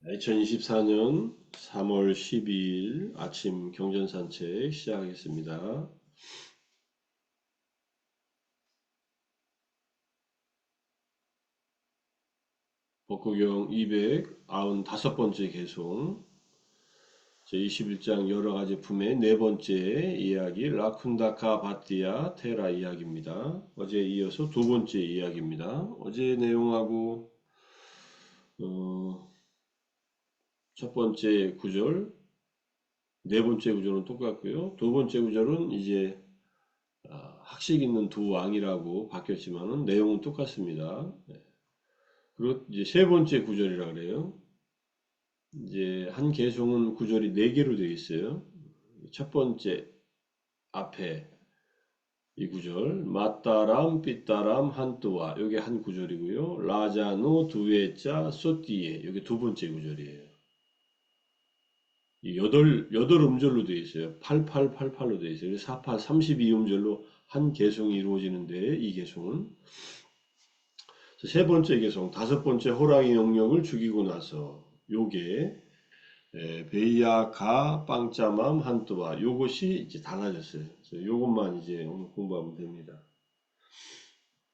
2024년 3월 12일 아침 경전산책 시작하겠습니다. 법구경 295번째 개송 제21장 여러가지 품의 네 번째 이야기 라쿤다카 바띠아 테라 이야기입니다. 어제에 이어서 두 번째 이야기입니다. 어제 내용하고 첫 번째 구절, 네 번째 구절은 똑같고요. 두 번째 구절은 이제 학식 있는 두 왕이라고 바뀌었지만은 내용은 똑같습니다. 그리고 이제 세 번째 구절이라 그래요. 이제 한 개송은 구절이 네 개로 되어 있어요. 첫 번째 앞에 이 구절 마따람 삐따람 한뚜와 요게 한 구절이고요. 라자노 두에짜 소띠에 요게 두 번째 구절이에요. 이 여덟 음절로 되어 있어요. 8888로 되어 있어요. 48 32음절로 한 개송이 이루어지는데 이 개송은 세 번째 개송 다섯 번째 호랑이 영역을 죽이고 나서 요게 베이야 가 빵짜맘 한뚜와 요것이 이제 달라졌어요. 그래서 요것만 이제 오늘 공부하면 됩니다.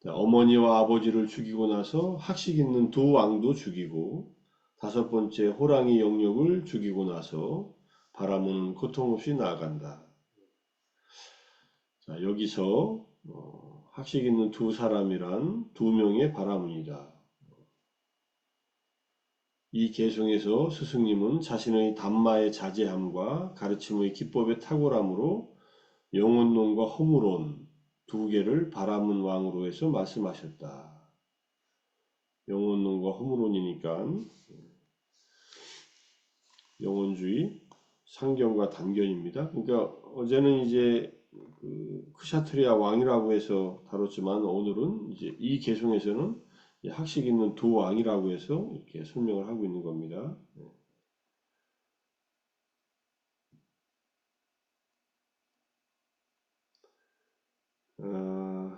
어머니와 아버지를 죽이고 나서 학식 있는 두 왕도 죽이고 다섯 번째 호랑이 영역을 죽이고 나서 바람은 고통 없이 나아간다. 자, 여기서 학식 있는 두 사람이란 두 명의 바라문이다. 이 개송에서 스승님은 자신의 담마의 자제함과 가르침의 기법의 탁월함으로 영혼론과 허물론 두 개를 바라문 왕으로 해서 말씀하셨다. 영혼론과 허물론이니까 영혼주의, 상견과 단견입니다. 그러니까 어제는 이제 그 크샤트리아 왕이라고 해서 다뤘지만 오늘은 이제 이 개송에서는 학식 있는 두 왕이라고 해서 이렇게 설명을 하고 있는 겁니다. 어,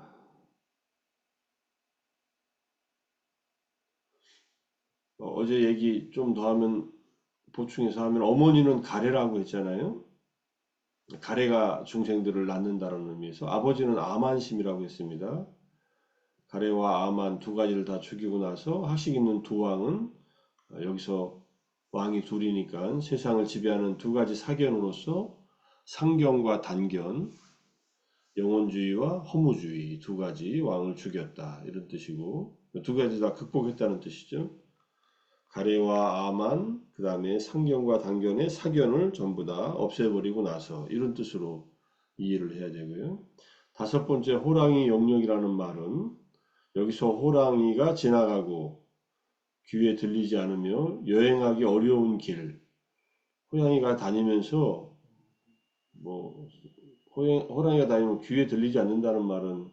어제 얘기 좀 더 하면 보충해서 하면 어머니는 가래라고 했잖아요. 가래가 중생들을 낳는다는 의미에서 아버지는 아만심이라고 했습니다. 가래와 아만 두 가지를 다 죽이고 나서 학식 있는 두 왕은 여기서 왕이 둘이니까 세상을 지배하는 두 가지 사견으로서 상견과 단견, 영혼주의와 허무주의 두 가지 왕을 죽였다 이런 뜻이고 두 가지 다 극복했다는 뜻이죠. 가래와 아만, 그 다음에 상견과 단견의 사견을 전부 다 없애버리고 나서 이런 뜻으로 이해를 해야 되고요. 다섯 번째 호랑이 영역이라는 말은 여기서 호랑이가 지나가고 귀에 들리지 않으며 여행하기 어려운 길, 호랑이가 다니면서 뭐 호랑이가 다니면 귀에 들리지 않는다는 말은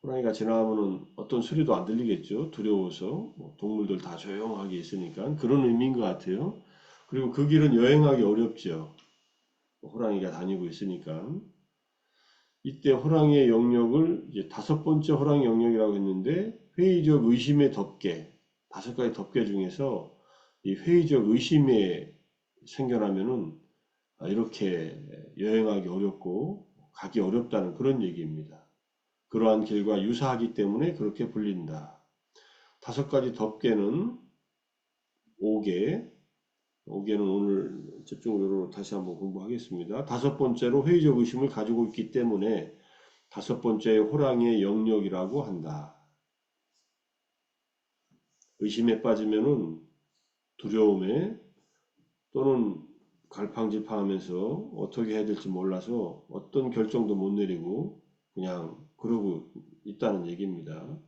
호랑이가 지나가면은 어떤 소리도 안 들리겠죠. 두려워서 동물들 다 조용하게 있으니까 그런 의미인 것 같아요. 그리고 그 길은 여행하기 어렵죠. 호랑이가 다니고 있으니까 이때 호랑이의 영역을 이제 다섯 번째 호랑이 영역이라고 했는데 회의적 의심의 덮개 다섯 가지 덮개 중에서 이 회의적 의심에 생겨나면은 이렇게 여행하기 어렵고 가기 어렵다는 그런 얘기입니다. 그러한 길과 유사하기 때문에 그렇게 불린다. 다섯 가지 덮개는 5개, 5개는 오늘 집중적으로 다시 한번 공부하겠습니다. 다섯 번째로 회의적 의심을 가지고 있기 때문에 다섯 번째 호랑이의 영역이라고 한다. 의심에 빠지면은 두려움에 또는 갈팡질팡하면서 어떻게 해야 될지 몰라서 어떤 결정도 못 내리고 그냥 그러고 있다는 얘기입니다.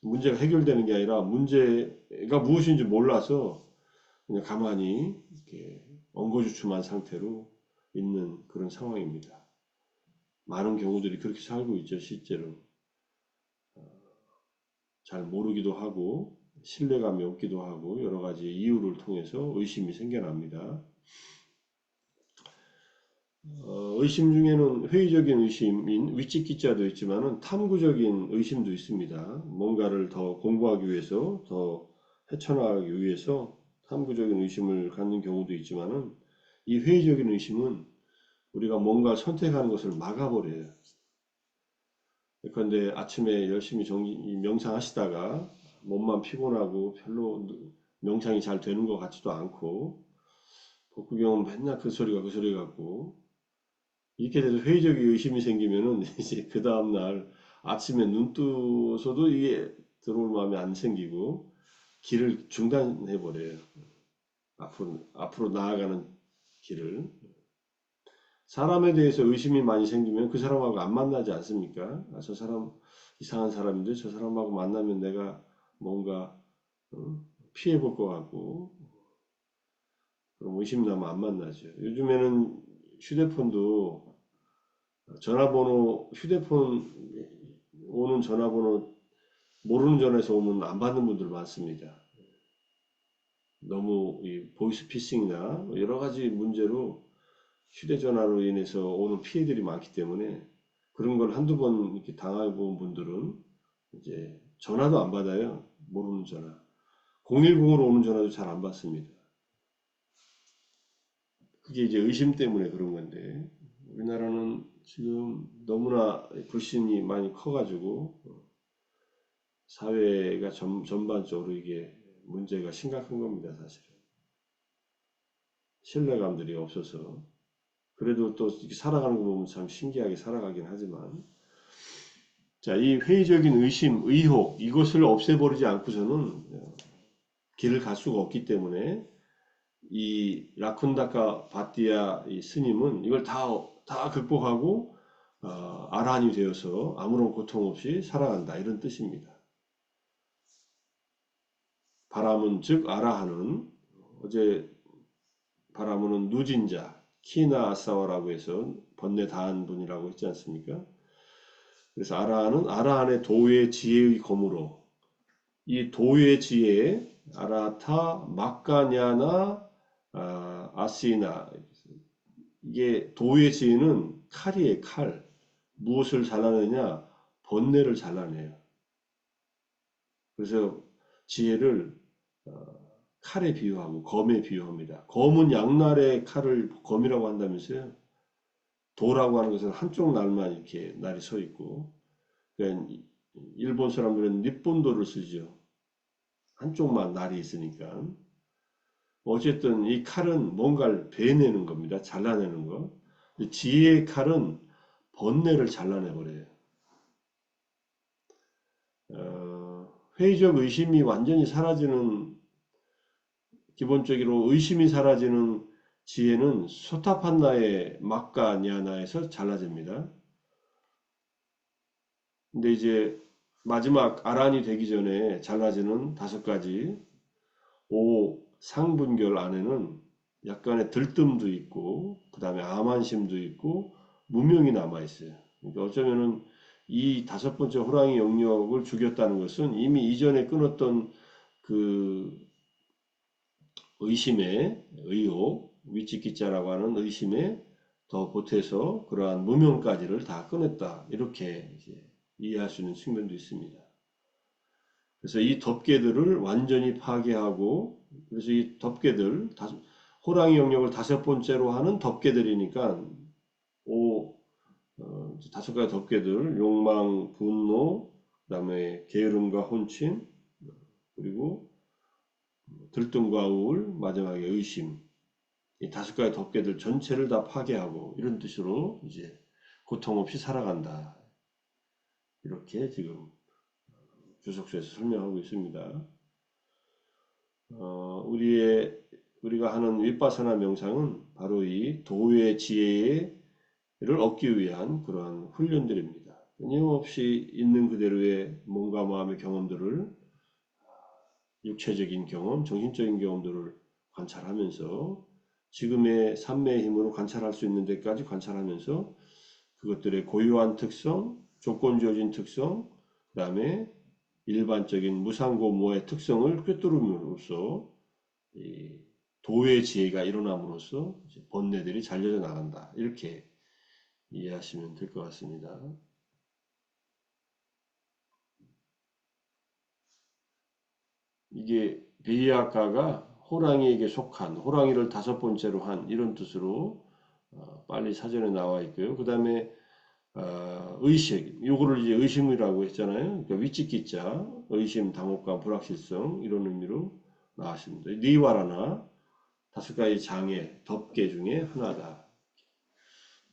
문제가 해결되는 게 아니라 문제가 무엇인지 몰라서 그냥 가만히 이렇게 엉거주춤한 상태로 있는 그런 상황입니다. 많은 경우들이 그렇게 살고 있죠, 실제로. 잘 모르기도 하고, 신뢰감이 없기도 하고, 여러 가지 이유를 통해서 의심이 생겨납니다. 의심 중에는 회의적인 의심인 위치기자도 있지만은 탐구적인 의심도 있습니다. 뭔가를 더 공부하기 위해서, 더 헤쳐나가기 위해서 탐구적인 의심을 갖는 경우도 있지만은 이 회의적인 의심은 우리가 뭔가 선택하는 것을 막아버려요. 그런데 아침에 열심히 명상하시다가 몸만 피곤하고 별로 명상이 잘 되는 것 같지도 않고 복구경은 맨날 그 소리가 그 소리 같고 이렇게 돼서 회의적인 의심이 생기면은 이제 그 다음날 아침에 눈 뜨서도 이게 들어올 마음이 안 생기고 길을 중단해 버려요. 앞으로 나아가는 길을. 사람에 대해서 의심이 많이 생기면 그 사람하고 안 만나지 않습니까? 아, 저 사람 이상한 사람인데 저 사람하고 만나면 내가 뭔가 피해 볼 것 같고 그럼 의심 나면 안 만나죠. 요즘에는 휴대폰도 휴대폰 오는 전화번호 모르는 전화에서 오면 안 받는 분들 많습니다. 너무 이 보이스피싱이나 여러 가지 문제로 휴대전화로 인해서 오는 피해들이 많기 때문에 그런 걸 한두 번 이렇게 당해본 분들은 이제 전화도 안 받아요. 모르는 전화. 010으로 오는 전화도 잘 안 받습니다. 그게 이제 의심 때문에 그런 건데 우리나라는 지금 너무나 불신이 많이 커가지고 사회가 전반적으로 이게 문제가 심각한 겁니다, 사실은. 신뢰감들이 없어서. 그래도 또 이렇게 살아가는 거 보면 참 신기하게 살아가긴 하지만. 자, 이 회의적인 의심, 의혹, 이것을 없애버리지 않고서는 길을 갈 수가 없기 때문에 이 라쿤다카 바띠아 이 스님은 이걸 다 극복하고 아란이 되어서 아무런 고통 없이 살아간다 이런 뜻입니다. 바라문 즉 아라하는 어제 바라문은 누진자 키나 아사와라고 해서 번뇌 다한 분이라고 했지 않습니까? 그래서 아라하는 아라한의 도의 지혜의 검으로 이 도의 지혜에 아라타 마카냐나 아시나 이게 도의 지혜는 칼이에요 칼. 무엇을 잘라내냐? 번뇌를 잘라내요. 그래서 지혜를 칼에 비유하고 검에 비유합니다. 검은 양날의 칼을 검이라고 한다면서요. 도라고 하는 것은 한쪽 날만 이렇게 날이 서 있고, 그러니까 일본 사람들은 립본도를 쓰죠. 한쪽만 날이 있으니까. 어쨌든 이 칼은 뭔가를 베내는 겁니다. 잘라내는 거. 지혜의 칼은 번뇌를 잘라내버려요. 회의적 의심이 완전히 사라지는 기본적으로 의심이 사라지는 지혜는 소타판나의 막가 냐나에서 잘라집니다. 근데 이제 마지막 아란이 되기 전에 잘라지는 5가지 상분결 안에는 약간의 들뜸도 있고 그 다음에 암한심도 있고 무명이 남아 있어요. 그러니까 어쩌면은 이 5번째 호랑이 영역을 죽였다는 것은 이미 이전에 끊었던 그 의심의 의혹, 위치기자라고 하는 의심에 더 보태서 그러한 무명까지를 다 끊었다. 이렇게 이제 이해할 수 있는 측면도 있습니다. 그래서 이 덮개들을 완전히 파괴하고, 그래서 이 덮개들, 호랑이 영역을 5번째로 하는 덮개들이니까, 5가지 덮개들, 욕망, 분노, 그 다음에 게으름과 혼침, 그리고 들뜸과 우울, 마지막에 의심. 이 5가지 덮개들 전체를 다 파괴하고 이런 뜻으로 이제 고통 없이 살아간다. 이렇게 지금 주석서에서 설명하고 있습니다. 우리가 하는 윗바사나 명상은 바로 이 도의 지혜를 얻기 위한 그러한 훈련들입니다. 끊임없이 있는 그대로의 몸과 마음의 경험들을 육체적인 경험, 정신적인 경험들을 관찰하면서 지금의 삶의 힘으로 관찰할 수 있는 데까지 관찰하면서 그것들의 고유한 특성, 조건 주어진 특성, 그 다음에 일반적인 무상고무의 특성을 꿰뚫음으로써 도의 지혜가 일어남으로써 번뇌들이 잘려져 나간다. 이렇게 이해하시면 될 것 같습니다. 이게 비유학가가 호랑이에게 속한, 호랑이를 다섯 번째로 한 이런 뜻으로 빨리 사전에 나와 있고요. 그 다음에 의식, 요거를 이제 의심이라고 했잖아요. 그러니까 위치기자, 의심, 당혹감, 불확실성 이런 의미로 나왔습니다. 니와라나 다섯 가지 장애, 덮개 중에 하나다.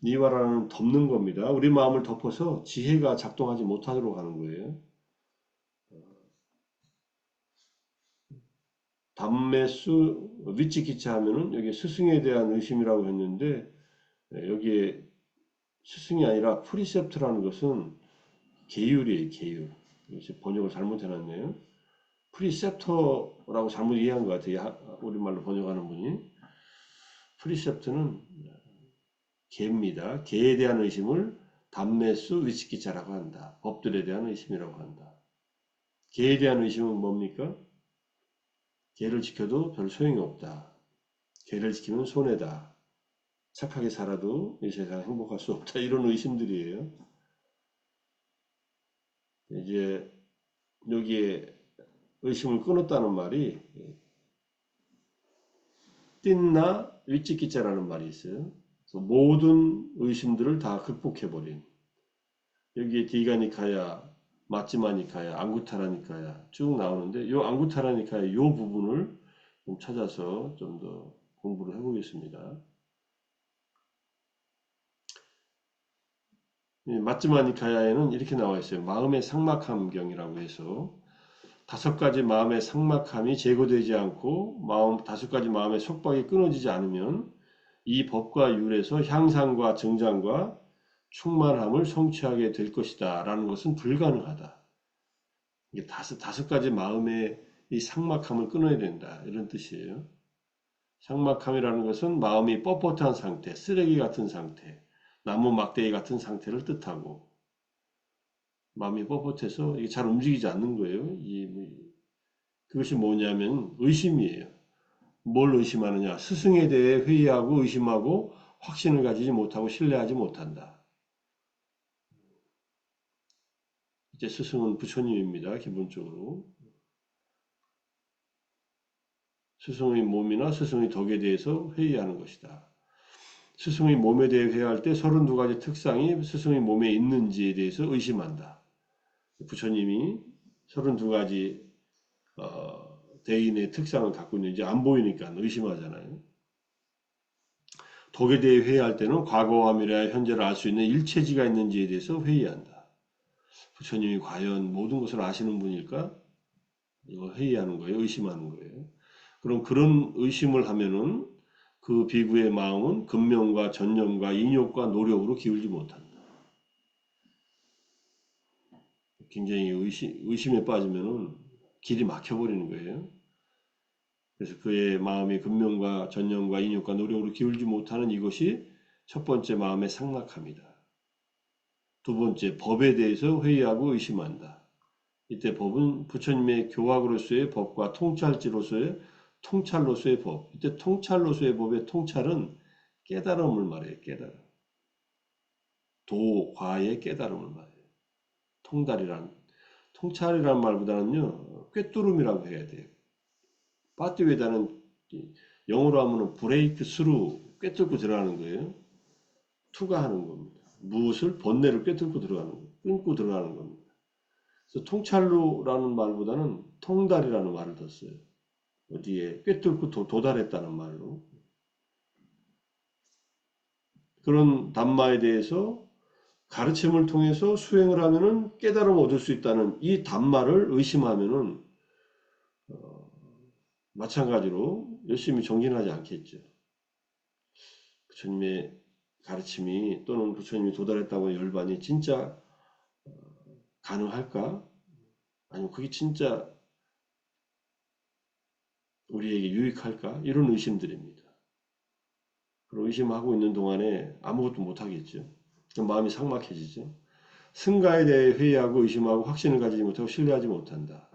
니와라는 덮는 겁니다. 우리 마음을 덮어서 지혜가 작동하지 못하도록 하는 거예요. 담매수 위치기차 하면은 여기 스승에 대한 의심이라고 했는데 여기에 스승이 아니라 프리셉트라는 것은 계율이에요, 계율. 이것이 번역을 잘못 해놨네요. 프리셉터라고 잘못 이해한 것 같아요. 우리말로 번역하는 분이. 프리셉트는 계입니다. 계에 대한 의심을 담매수 위치기차라고 한다. 법들에 대한 의심이라고 한다. 계에 대한 의심은 뭡니까? 계를 지켜도 별 소용이 없다. 계를 지키면 손해다. 착하게 살아도 이 세상 행복할 수 없다. 이런 의심들이에요. 이제 여기에 의심을 끊었다는 말이 띵나 위치기자라는 말이 있어요. 그래서 모든 의심들을 다 극복해버린 여기에 디가니카야, 마찌마니카야, 앙구타라니카야 쭉 나오는데 이 앙구타라니카야 이 부분을 좀 찾아서 좀 더 공부를 해보겠습니다. 마찌마니카야에는 이렇게 나와 있어요. 마음의 삭막함경이라고 해서 다섯 가지 마음의 삭막함이 제거되지 않고 다섯 가지 마음의 속박이 끊어지지 않으면 이 법과 율에서 향상과 정장과 충만함을 성취하게 될 것이다 라는 것은 불가능하다. 이게 다섯 가지 마음의 이 삭막함을 끊어야 된다 이런 뜻이에요. 삭막함이라는 것은 마음이 뻣뻣한 상태, 쓰레기 같은 상태, 나무 막대기 같은 상태를 뜻하고 마음이 뻣뻣해서 이게 잘 움직이지 않는 거예요. 그것이 뭐냐면 의심이에요. 뭘 의심하느냐? 스승에 대해 회의하고 의심하고 확신을 가지지 못하고 신뢰하지 못한다. 이제 스승은 부처님입니다. 기본적으로. 스승의 몸이나 스승의 덕에 대해서 회의하는 것이다. 스승의 몸에 대해 회의할 때 32가지 특성이 스승의 몸에 있는지에 대해서 의심한다. 부처님이 32가지 대인의 특성을 갖고 있는지 안 보이니까 의심하잖아요. 덕에 대해 회의할 때는 과거와 미래, 현재를 알 수 있는 일체지가 있는지에 대해서 회의한다. 부처님이 과연 모든 것을 아시는 분일까? 이거 회의하는 거예요. 의심하는 거예요. 그럼 그런 의심을 하면은 그 비구의 마음은 근면과 전념과 인욕과 노력으로 기울지 못한다. 굉장히 의심에 빠지면은 길이 막혀버리는 거예요. 그래서 그의 마음이 근면과 전념과 인욕과 노력으로 기울지 못하는 이것이 첫 번째 마음의 삭막함이다. 두 번째, 법에 대해서 회의하고 의심한다. 이때 법은 부처님의 교학으로서의 법과 통찰로서의 법. 이때 통찰로서의 법의 통찰은 깨달음을 말해요. 깨달음. 도과의 깨달음을 말해요. 통찰이란 말보다는요. 꿰뚫음이라고 해야 돼요. 파티웨다는 영어로 하면 브레이크 스루 꿰뚫고 들어가는 거예요. 투과하는 겁니다. 무엇을 번뇌를 꿰뚫고 들어가는 거예요. 끊고 들어가는 겁니다. 그래서 통찰로라는 말보다는 통달이라는 말을 더 써요. 어디에 꿰뚫고 도달했다는 말로. 그런 담마에 대해서 가르침을 통해서 수행을 하면은 깨달음을 얻을 수 있다는 이 담마를 의심하면은 마찬가지로 열심히 정진하지 않겠죠. 부처님의 가르침이 또는 부처님이 도달했다고 열반이 진짜 가능할까? 아니면 그게 진짜 우리에게 유익할까? 이런 의심들입니다. 그런 의심하고 있는 동안에 아무것도 못하겠죠. 마음이 삭막해지죠. 승가에 대해 회의하고 의심하고 확신을 가지지 못하고 신뢰하지 못한다.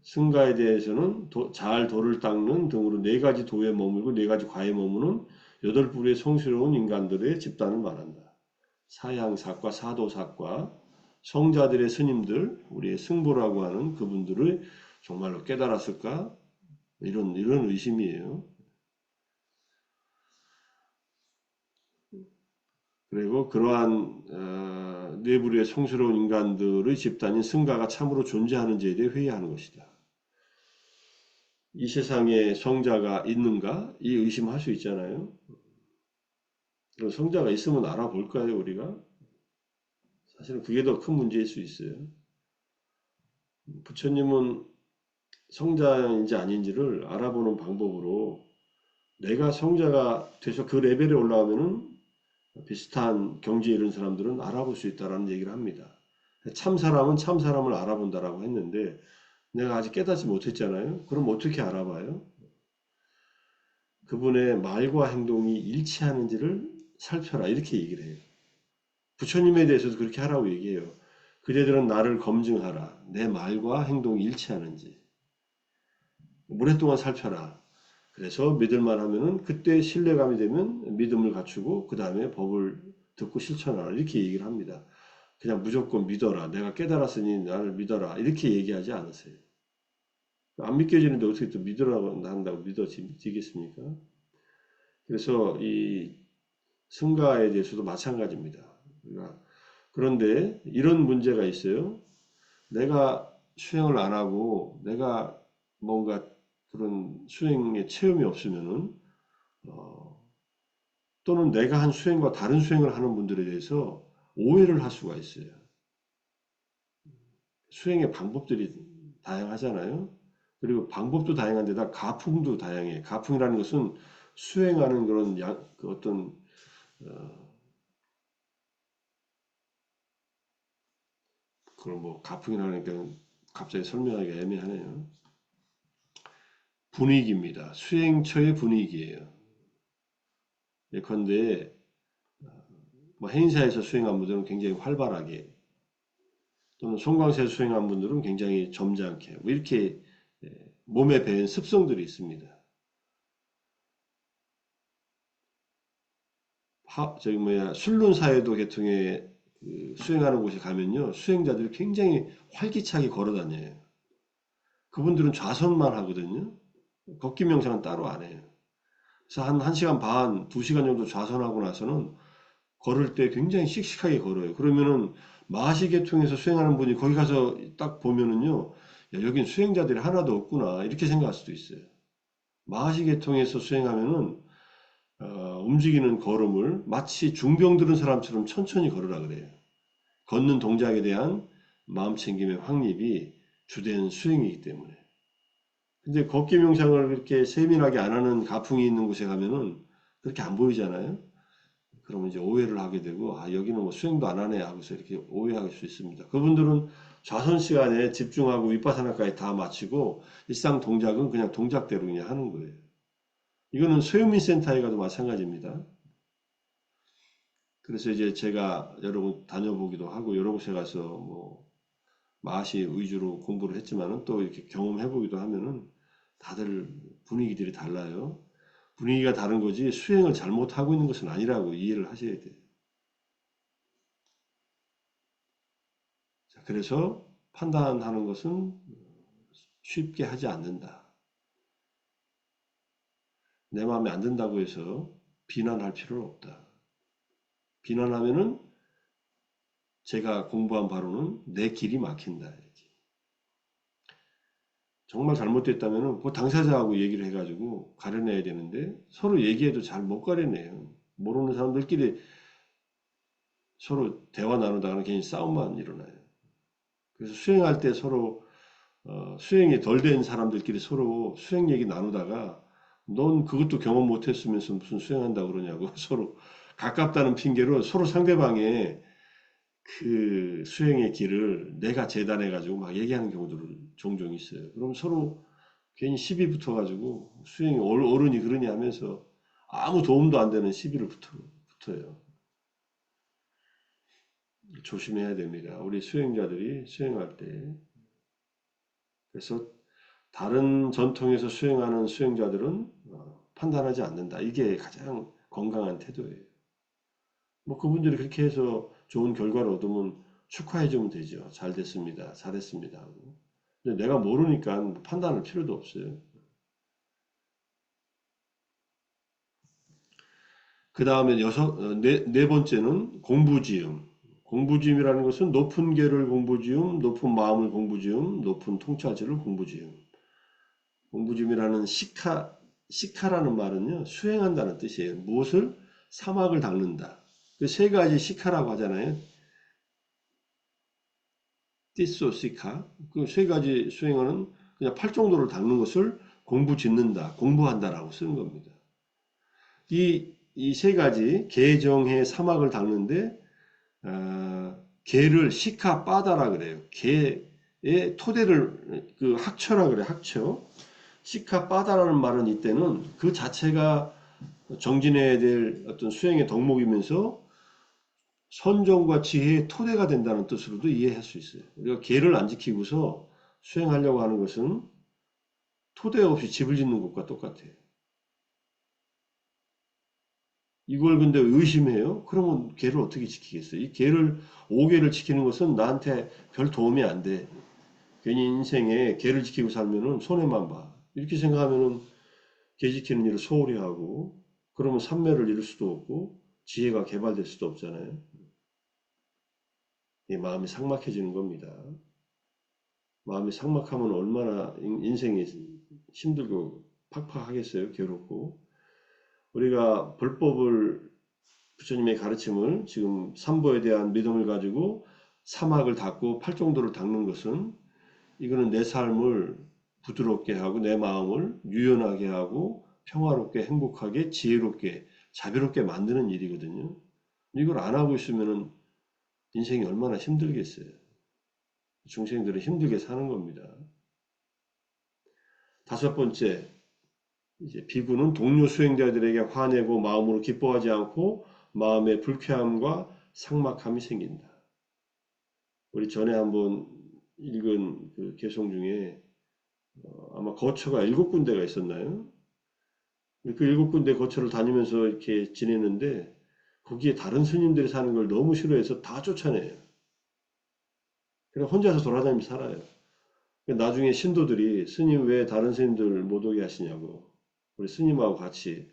승가에 대해서는 잘 도를 닦는 등으로 네 가지 도에 머물고 네 가지 과에 머무는 여덟 부류의 성스러운 인간들의 집단을 말한다. 사양사과, 사도사과, 성자들의 스님들, 우리의 승보라고 하는 그분들을 정말로 깨달았을까? 이런 의심이에요. 그리고 그러한 내부의 성스러운 인간들의 집단인 승가가 참으로 존재하는지에 대해 회의하는 것이다. 이 세상에 성자가 있는가? 이 의심할 수 있잖아요. 그럼 성자가 있으면 알아볼까요, 우리가? 사실은 그게 더 큰 문제일 수 있어요. 부처님은 성자인지 아닌지를 알아보는 방법으로 내가 성자가 돼서 그 레벨에 올라오면은 비슷한 경지에 이른 사람들은 알아볼 수 있다라는 얘기를 합니다. 참 사람은 참 사람을 알아본다라고 했는데 내가 아직 깨닫지 못했잖아요. 그럼 어떻게 알아봐요? 그분의 말과 행동이 일치하는지를 살펴라 이렇게 얘기를 해요. 부처님에 대해서도 그렇게 하라고 얘기해요. 그대들은 나를 검증하라. 내 말과 행동이 일치하는지. 오랫동안 살펴라. 그래서 믿을만 하면은 그때 신뢰감이 되면 믿음을 갖추고 그 다음에 법을 듣고 실천하라. 이렇게 얘기를 합니다. 그냥 무조건 믿어라. 내가 깨달았으니 나를 믿어라. 이렇게 얘기하지 않으세요. 안 믿겨지는데 어떻게 또 믿으라고 한다고 믿어지겠습니까? 그래서 이 승가에 대해서도 마찬가지입니다. 그런데 이런 문제가 있어요. 내가 수행을 안 하고 내가 뭔가 그런 수행의 체험이 없으면은 또는 내가 한 수행과 다른 수행을 하는 분들에 대해서 오해를 할 수가 있어요. 수행의 방법들이 다양하잖아요. 그리고 방법도 다양한데다 가풍도 다양해. 가풍이라는 것은 수행하는 그런 그 어떤 그걸 뭐 가풍이라는 게 갑자기 설명하기가 애매하네요. 분위기입니다. 수행처의 분위기예요. 예컨대 뭐 행사에서 수행한 분들은 굉장히 활발하게 또는 송광세 수행한 분들은 굉장히 점잖게 뭐 이렇게 몸에 배인 습성들이 있습니다. 저기 뭐야 순륜사회도 계통에 그 수행하는 곳에 가면요 수행자들이 굉장히 활기차게 걸어 다녀요. 그분들은 좌선만 하거든요. 걷기 명상은 따로 안 해요. 그래서 한 1시간 반, 2시간 정도 좌선하고 나서는 걸을 때 굉장히 씩씩하게 걸어요. 그러면은 마하시계통에서 수행하는 분이 거기 가서 딱 보면은요, 야, 여긴 수행자들이 하나도 없구나 이렇게 생각할 수도 있어요. 마하시계통에서 수행하면은 움직이는 걸음을 마치 중병 들은 사람처럼 천천히 걸으라 그래요. 걷는 동작에 대한 마음 챙김의 확립이 주된 수행이기 때문에. 근데 걷기 명상을 그렇게 세밀하게 안 하는 가풍이 있는 곳에 가면은 그렇게 안 보이잖아요. 그러면 이제 오해를 하게 되고, 아, 여기는 뭐 수행도 안 하네 하고서 이렇게 오해할 수 있습니다. 그분들은 좌선 시간에 집중하고 윗바사나까지 다 마치고 일상 동작은 그냥 동작대로 그냥 하는 거예요. 이거는 소유민 센터에 가도 마찬가지입니다. 그래서 이제 제가 여러 번 다녀보기도 하고 여러 곳에 가서 뭐 마시 위주로 공부를 했지만은 또 이렇게 경험해보기도 하면은 다들 분위기들이 달라요. 분위기가 다른 거지 수행을 잘못하고 있는 것은 아니라고 이해를 하셔야 돼요. 자, 그래서 판단하는 것은 쉽게 하지 않는다. 내 마음에 안 든다고 해서 비난할 필요는 없다. 비난하면은 제가 공부한 바로는 내 길이 막힌다. 이렇게. 정말 잘못됐다면은 그 당사자하고 얘기를 해가지고 가려내야 되는데 서로 얘기해도 잘 못 가려내요. 모르는 사람들끼리 서로 대화 나누다가는 괜히 싸움만 일어나요. 그래서 수행할 때 서로 수행이 덜 된 사람들끼리 서로 수행 얘기 나누다가 넌 그것도 경험 못 했으면서 무슨 수행한다고 그러냐고 서로 가깝다는 핑계로 서로 상대방의 그 수행의 길을 내가 재단해가지고 막 얘기하는 경우들은 종종 있어요. 그럼 서로 괜히 시비 붙어가지고 수행이 옳으니 그러니 하면서 아무 도움도 안 되는 시비를 붙어요. 조심해야 됩니다. 우리 수행자들이 수행할 때. 그래서 다른 전통에서 수행하는 수행자들은 판단하지 않는다. 이게 가장 건강한 태도예요. 뭐 그분들이 그렇게 해서 좋은 결과를 얻으면 축하해 주면 되죠. 잘 됐습니다. 잘했습니다. 하고. 근데 내가 모르니까 판단할 필요도 없어요. 그 다음에 네 번째는 공부지음. 공부지음이라는 것은 높은 계를 공부지음, 높은 마음을 공부지음, 높은 통찰지를 공부지음. 공부지음이라는 시카라는 말은요, 수행한다는 뜻이에요. 무엇을? 사막을 닦는다. 그 세 가지 시카라고 하잖아요. 띠소 시카. 그 세 가지 수행하는 그냥 팔정도를 닦는 것을 공부 짓는다, 공부한다라고 쓰는 겁니다. 이 세 가지 계정의 사막을 닦는데 개를 시카 빠다라 그래요. 개의 토대를 그 학처라 그래 학처. 시카 빠다라는 말은 이때는 그 자체가 정진해야 될 어떤 수행의 덕목이면서 선정과 지혜의 토대가 된다는 뜻으로도 이해할 수 있어요. 우리가 계를 안 지키고서 수행하려고 하는 것은 토대 없이 집을 짓는 것과 똑같아요. 이걸 근데 의심해요? 그러면 개를 어떻게 지키겠어요? 이 개를, 5개를 지키는 것은 나한테 별 도움이 안 돼. 괜히 인생에 개를 지키고 살면은 손해만 봐. 이렇게 생각하면은 개 지키는 일을 소홀히 하고, 그러면 삼매를 이룰 수도 없고, 지혜가 개발될 수도 없잖아요. 이 마음이 삭막해지는 겁니다. 마음이 삭막하면 얼마나 인생이 힘들고 팍팍하겠어요? 괴롭고. 우리가 불법을 부처님의 가르침을 지금 삼보에 대한 믿음을 가지고 사막을 닦고 팔정도를 닦는 것은 이거는 내 삶을 부드럽게 하고 내 마음을 유연하게 하고 평화롭게 행복하게 지혜롭게 자비롭게 만드는 일이거든요. 이걸 안 하고 있으면은 인생이 얼마나 힘들겠어요. 중생들은 힘들게 사는 겁니다. 다섯 번째, 이제 비구는 동료 수행자들에게 화내고 마음으로 기뻐하지 않고 마음에 불쾌함과 삭막함이 생긴다. 우리 전에 한번 읽은 그 개송 중에 아마 거처가 7군데가 있었나요? 그 7군데 거처를 다니면서 이렇게 지내는데 거기에 다른 스님들이 사는 걸 너무 싫어해서 다 쫓아내요. 그냥 혼자서 돌아다니면서 살아요. 나중에 신도들이 스님 왜 다른 스님들 못 오게 하시냐고. 우리 스님하고 같이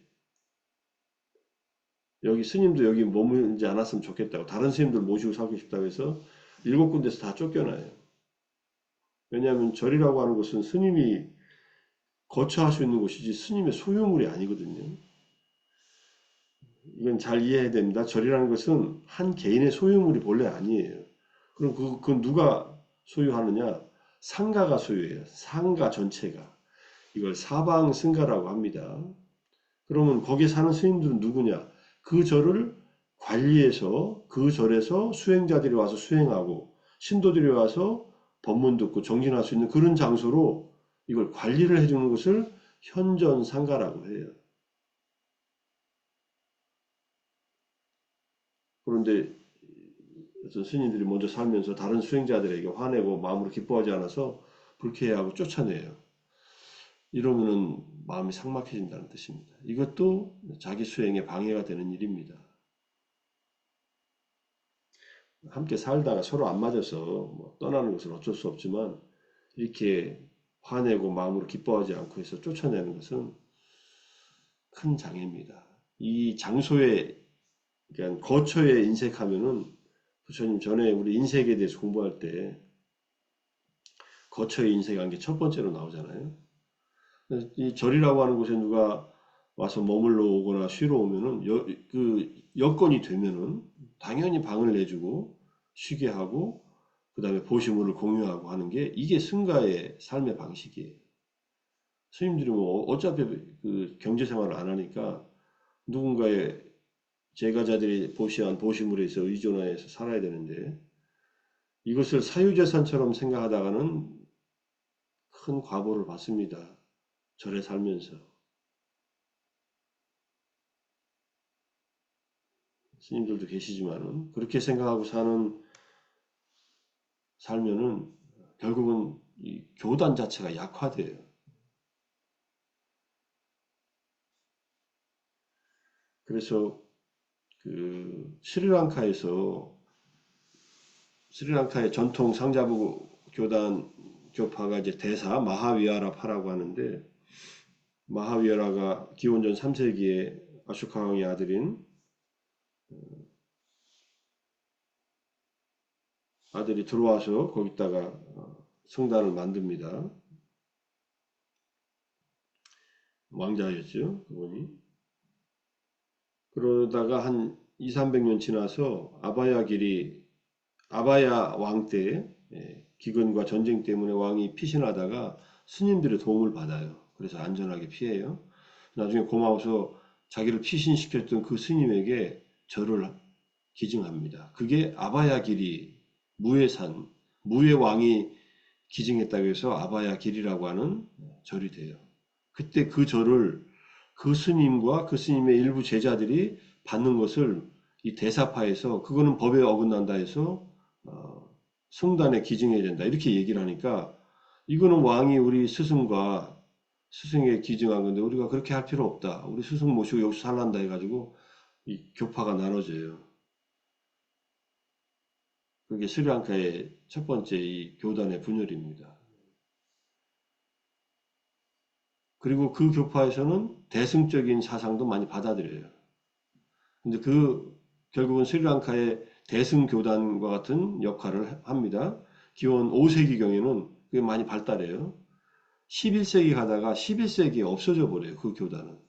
여기 스님도 여기 머물지 않았으면 좋겠다고 다른 스님들 모시고 살고 싶다고 해서 7군데서 다 쫓겨나요. 왜냐하면 절이라고 하는 것은 스님이 거처할 수 있는 곳이지 스님의 소유물이 아니거든요. 이건 잘 이해해야 됩니다. 절이라는 것은 한 개인의 소유물이 본래 아니에요. 그럼 그 누가 소유하느냐? 상가가 소유해요. 상가 전체가. 이걸 사방승가라고 합니다. 그러면 거기에 사는 스님들은 누구냐? 그 절을 관리해서 그 절에서 수행자들이 와서 수행하고 신도들이 와서 법문 듣고 정진할 수 있는 그런 장소로 이걸 관리를 해주는 것을 현전상가라고 해요. 그런데 어떤 스님들이 먼저 살면서 다른 수행자들에게 화내고 마음으로 기뻐하지 않아서 불쾌해하고 쫓아내요. 이러면은 마음이 삭막해진다는 뜻입니다. 이것도 자기 수행에 방해가 되는 일입니다. 함께 살다가 서로 안 맞아서 뭐 떠나는 것은 어쩔 수 없지만 이렇게 화내고 마음으로 기뻐하지 않고 해서 쫓아내는 것은 큰 장애입니다. 이 장소에 그러니까 거처에 인색하면은 부처님 전에 우리 인색에 대해서 공부할 때 거처에 인색한 게 첫 번째로 나오잖아요. 이 절이라고 하는 곳에 누가 와서 머물러 오거나 쉬러 오면은 그 여건이 되면은 당연히 방을 내주고 쉬게 하고 그다음에 보시물을 공유하고 하는 게 이게 승가의 삶의 방식이에요. 스님들이 뭐 어차피 그 경제 생활을 안 하니까 누군가의 제가자들이 보시한 보시물에서 의존해서 살아야 되는데 이것을 사유재산처럼 생각하다가는 큰 과보를 받습니다. 절에 살면서. 스님들도 계시지만은 그렇게 생각하고 사는 살면은 결국은 이 교단 자체가 약화돼요. 그래서 그 스리랑카의 전통 상자부 교단 교파가 이제 대사 마하위하라파라고 하는데 마하위하라가 기원전 3세기에 아쇼카 왕의 아들인 아들이 들어와서 거기다가 성단을 만듭니다. 왕자였죠, 그분이. 그러다가 한 2, 300년 지나서 아바야 왕 때 기근과 전쟁 때문에 왕이 피신하다가 스님들의 도움을 받아요. 그래서 안전하게 피해요. 나중에 고마워서 자기를 피신시켰던 그 스님에게 절을 기증합니다. 그게 아바야 길이 무해산, 무해 왕이 기증했다고 해서 아바야 길이라고 하는 절이 돼요. 그때 그 절을 그 스님과 그 스님의 일부 제자들이 받는 것을 이 대사파에서 그거는 법에 어긋난다 해서 성단에 기증해야 된다 이렇게 얘기를 하니까 이거는 왕이 우리 스승과 스승에 기증한 건데 우리가 그렇게 할 필요 없다. 우리 스승 모시고 여기서 살란다 해가지고 이 교파가 나눠져요. 그게 스리랑카의 첫 번째 이 교단의 분열입니다. 그리고 그 교파에서는 대승적인 사상도 많이 받아들여요. 근데 결국은 스리랑카의 대승교단과 같은 역할을 합니다. 기원 5세기경에는 그게 많이 발달해요. 11세기 가다가 11세기에 없어져 버려요. 그 교단은.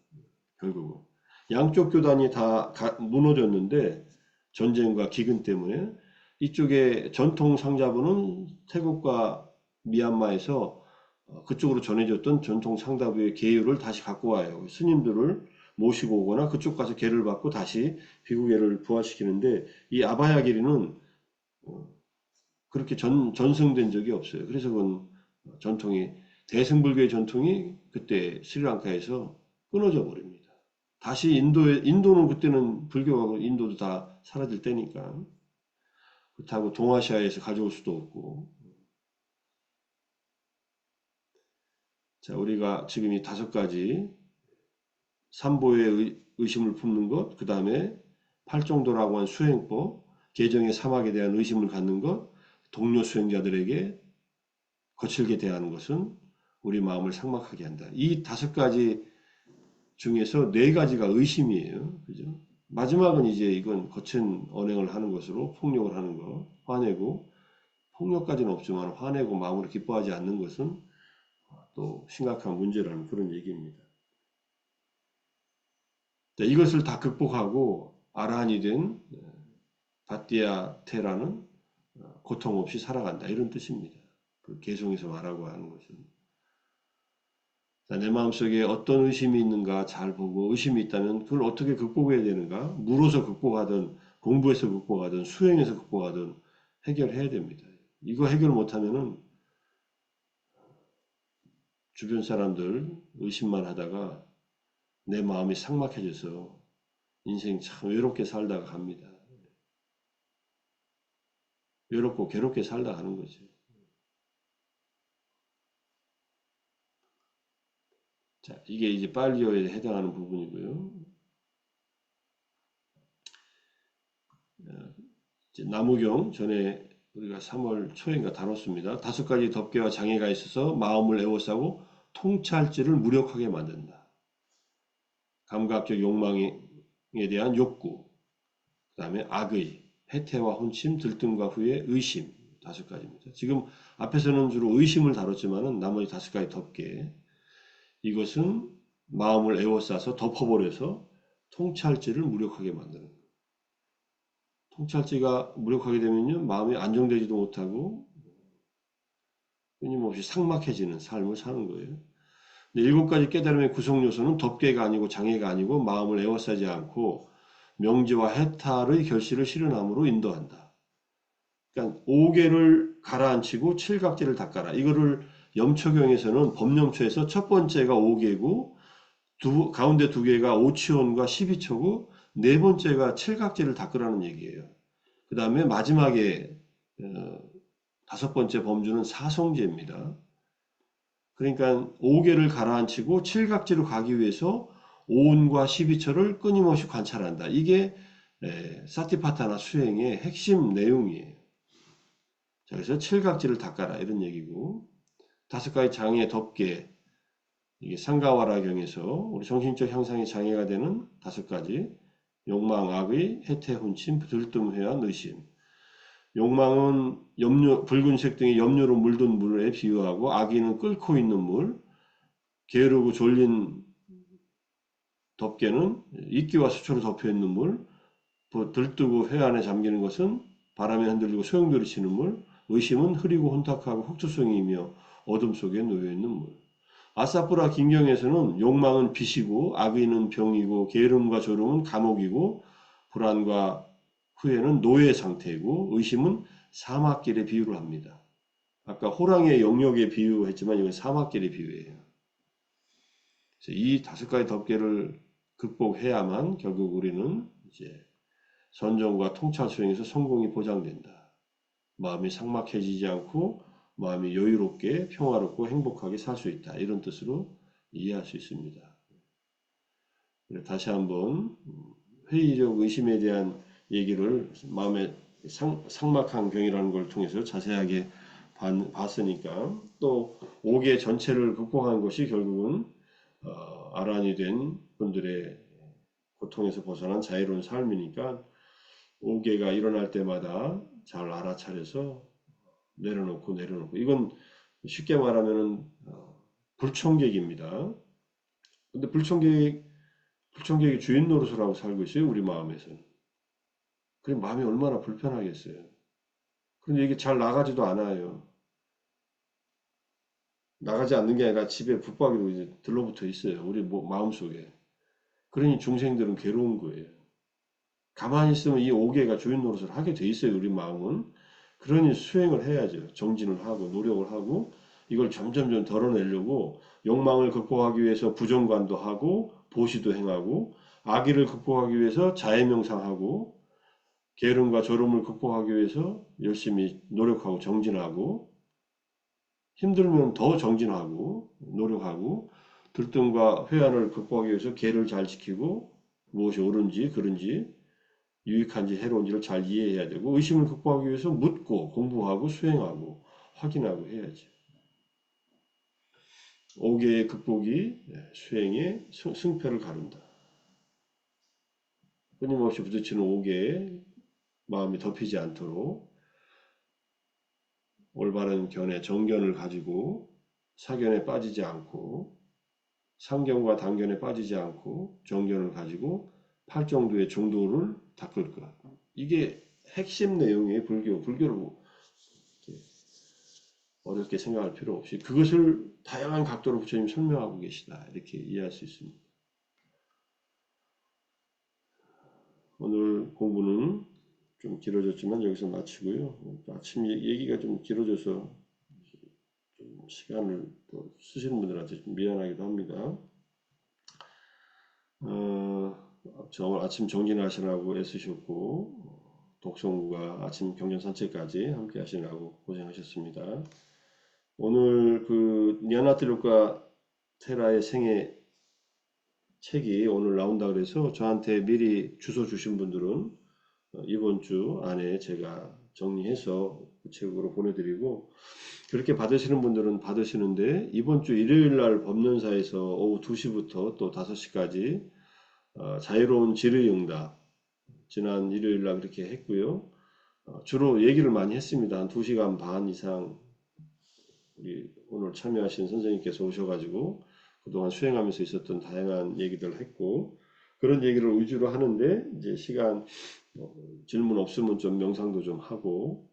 결국은. 양쪽 교단이 다 무너졌는데 전쟁과 기근 때문에 이쪽에 전통 상자부는 태국과 미얀마에서 그쪽으로 전해졌던 전통 상자부의 계율을 다시 갖고 와요. 스님들을 모시고 오거나 그쪽 가서 계를 받고 다시 비구계를 부활시키는데 이 아바야 길이는 그렇게 전승된 적이 없어요. 그래서 그건 전통이 대승불교의 전통이 그때 스리랑카에서 끊어져 버립니다. 다시 인도는 그때는 불교하고 인도도 다 사라질 때니까 그렇다고 동아시아에서 가져올 수도 없고 자 우리가 지금 이 5가지 삼보의 의심을 품는 것, 그 다음에 팔정도라고 한 수행법, 개정의 사막에 대한 의심을 갖는 것, 동료 수행자들에게 거칠게 대하는 것은 우리 마음을 삭막하게 한다. 이 5가지 중에서 4가지가 의심이에요. 그죠? 마지막은 이제 이건 거친 언행을 하는 것으로 폭력을 하는 것, 화내고, 폭력까지는 없지만 화내고 마음으로 기뻐하지 않는 것은 또 심각한 문제라는 그런 얘기입니다. 이것을 다 극복하고 아라한이 된 바띠아테라는 고통 없이 살아간다 이런 뜻입니다. 그 개성에서 말하고 하는 것은 내 마음속에 어떤 의심이 있는가 잘 보고 의심이 있다면 그걸 어떻게 극복해야 되는가 물어서 극복하든 공부해서 극복하든 수행해서 극복하든 해결해야 됩니다. 이거 해결 못하면은 주변 사람들 의심만 하다가 내 마음이 삭막해져서 인생 참 외롭게 살다가 갑니다. 외롭고 괴롭게 살다 가는 거죠. 자, 이게 이제 빨리어에 해당하는 부분이고요. 이제 나무경 전에 우리가 3월 초인가 다뤘습니다. 5가지 덮개와 장애가 있어서 마음을 에워싸고 통찰지를 무력하게 만든다. 감각적 욕망에 대한 욕구, 그 다음에 악의, 해태와 혼침, 들뜸과 후회, 의심 5가지입니다. 지금 앞에서는 주로 의심을 다뤘지만은 나머지 5가지 덮개 이것은 마음을 에워싸서 덮어버려서 통찰지를 무력하게 만드는 거예요. 통찰지가 무력하게 되면요 마음이 안정되지도 못하고 끊임없이 삭막해지는 삶을 사는 거예요. 7가지 깨달음의 구성 요소는 덮개가 아니고 장애가 아니고 마음을 에워싸지 않고 명제와 해탈의 결실을 실현함으로 인도한다. 그러니까 5개를 가라앉히고 7각지를 닦아라. 이거를 염초경에서는 법염초에서 첫 번째가 5개고 가운데 2개가 오치원과 12초고 네 번째가 7각지를 닦으라는 얘기예요. 그 다음에 마지막에 5번째 범주는 사성제입니다. 그러니까 5개를 가라앉히고 7각지로 가기 위해서 오온과 12초를 끊임없이 관찰한다. 이게 사티파타나 수행의 핵심 내용이에요. 자, 그래서 7각지를 닦아라 이런 얘기고 5가지 장애 덮개 이게 상가와라경에서 우리 정신적 향상에 장애가 되는 5가지 욕망, 악의, 해태, 혼침, 들뜸, 회한, 의심. 욕망은 염료, 붉은색 등의 염료로 물든 물에 비유하고 악의는 끓고 있는 물, 게으르고 졸린 덮개는 이끼와 수초로 덮여 있는 물, 들뜨고 회 안에 잠기는 것은 바람에 흔들리고 소용돌이 치는 물, 의심은 흐리고 혼탁하고 흑투성이며 어둠 속에 놓여 있는 물. 아사프라 긴경에서는 욕망은 빛이고 악의는 병이고 게으름과 졸음은 감옥이고 불안과 후회는 노예 상태이고 의심은 사막길의 비유를 합니다. 아까 호랑이의 영역에 비유했지만 이건 사막길의 비유예요. 그래서 이 5가지 덮개를 극복해야만 결국 우리는 이제 선정과 통찰 수행에서 성공이 보장된다. 마음이 삭막해지지 않고 마음이 여유롭게 평화롭고 행복하게 살 수 있다. 이런 뜻으로 이해할 수 있습니다. 다시 한번 회의적 의심에 대한 얘기를 마음의 삭막한 경이라는 걸 통해서 자세하게 봤으니까 또 5개 전체를 극복한 것이 결국은 아란이 된 분들의 고통에서 벗어난 자유로운 삶이니까 5개가 일어날 때마다 잘 알아차려서 내려놓고 이건 쉽게 말하면은 불청객입니다. 근데 불청객이 주인 노릇을 하고 살고 있어요. 우리 마음에서는. 그 마음이 얼마나 불편하겠어요. 그런데 이게 잘 나가지도 않아요. 나가지 않는 게 아니라 집에 붙박이로 이제 들러붙어 있어요. 우리 마음속에. 그러니 중생들은 괴로운 거예요. 가만히 있으면 이 5개가 주인 노릇을 하게 돼 있어요. 우리 마음은. 그러니 수행을 해야죠. 정진을 하고 노력을 하고 이걸 점점점 덜어내려고 욕망을 극복하기 위해서 부정관도 하고 보시도 행하고 악의를 극복하기 위해서 자해명상하고 게으름과 졸음을 극복하기 위해서 열심히 노력하고 정진하고 힘들면 더 정진하고 노력하고 들뜸과 회한을 극복하기 위해서 계를 잘 지키고 무엇이 옳은지 그른지 유익한지 해로운지를 잘 이해해야 되고 의심을 극복하기 위해서 묻고 공부하고 수행하고 확인하고 해야지. 5개의 극복이 수행의 승패를 가른다. 끊임없이 부딪히는 5개의 마음이 덮이지 않도록 올바른 견해, 정견을 가지고 사견에 빠지지 않고 상견과 단견에 빠지지 않고 정견을 가지고 8정도의 정도를 닦을 것. 이게 핵심 내용의 불교를 어렵게 생각할 필요 없이 그것을 다양한 각도로 부처님 설명하고 계시다. 이렇게 이해할 수 있습니다. 오늘 공부는 좀 길어졌지만 여기서 마치고요. 아침 얘기가 좀 길어져서 좀 시간을 또 쓰시는 분들한테 좀 미안하기도 합니다. 아침 정진하시라고 애쓰셨고 독성과 아침 경전 산책까지 함께 하시느라고 고생하셨습니다. 오늘 그 니아나티루카 테라의 생애 책이 오늘 나온다 그래서 저한테 미리 주소 주신 분들은 이번 주 안에 제가 정리해서 구체적으로 보내드리고 그렇게 받으시는 분들은 받으시는데 이번 주 일요일 날 법륜사에서 오후 2시부터 또 5시까지 자유로운 질의응답 지난 일요일 날 그렇게 했고요. 주로 얘기를 많이 했습니다. 한 2시간 반 이상 우리 오늘 참여하신 선생님께서 오셔가지고 그동안 수행하면서 있었던 다양한 얘기들을 했고 그런 얘기를 위주로 하는데 이제 시간 질문 없으면 좀 명상도 좀 하고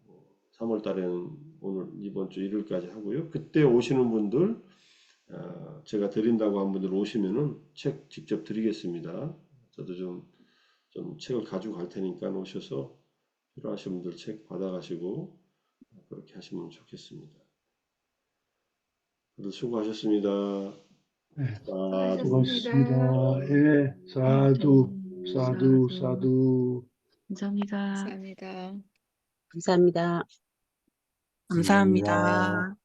3월 달에는 오늘 이번 주 일요일까지 하고요. 그때 오시는 분들 제가 드린다고 한 분들 오시면은 책 직접 드리겠습니다. 저도 좀 책을 가지고 갈 테니까 오셔서 필요하신 분들 책 받아가시고 그렇게 하시면 좋겠습니다. 다들 수고하셨습니다. 네, 사두. 수고하셨습니다. 예, 사두, 사두, 사두. 감사합니다. 감사합니다. 감사합니다. 감사합니다.